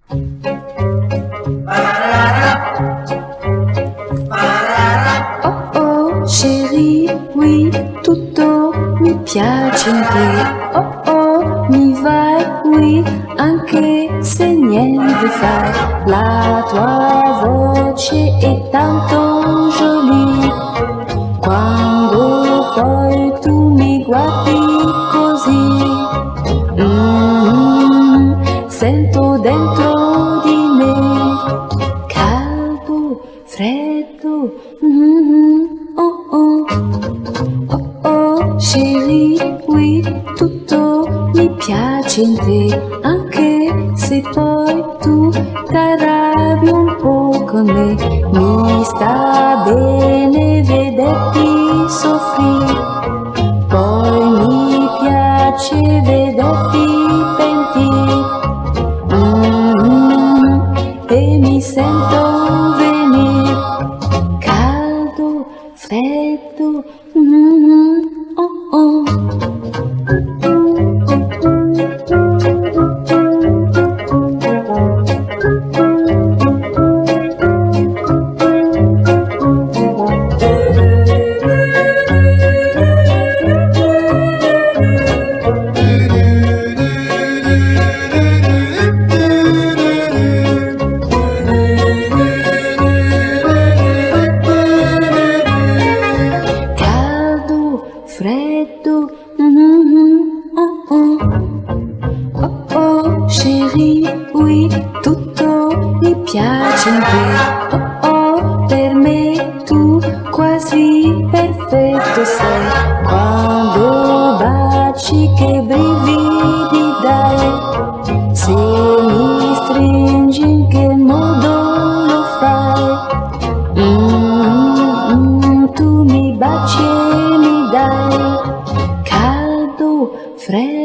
Oh oh chérie, oui, tutto mi piace in te. Oh oh, mi vai, oui, anche se niente fai. La tua voce è tanto jolie, quando poi tu mi guardi così, sento dentro di me caldo, freddo, oh oh, oh oh, chérie, oui, tutto mi piace in te, anche se poi tu t'arrabbi un po' con me, mi sta bene vederti soffrire, poi mi piace vederti pentire, e mi sento venire caldo, freddo, oh oh. Freddo, oh oh, oh oh, chérie, oui, tutto mi piace in te, oh oh, per me tu quasi perfetto sei, quando baci che brividi dai, se mi stringi in che modo lo fai, tu mi baci e mi dai caldo, freddo.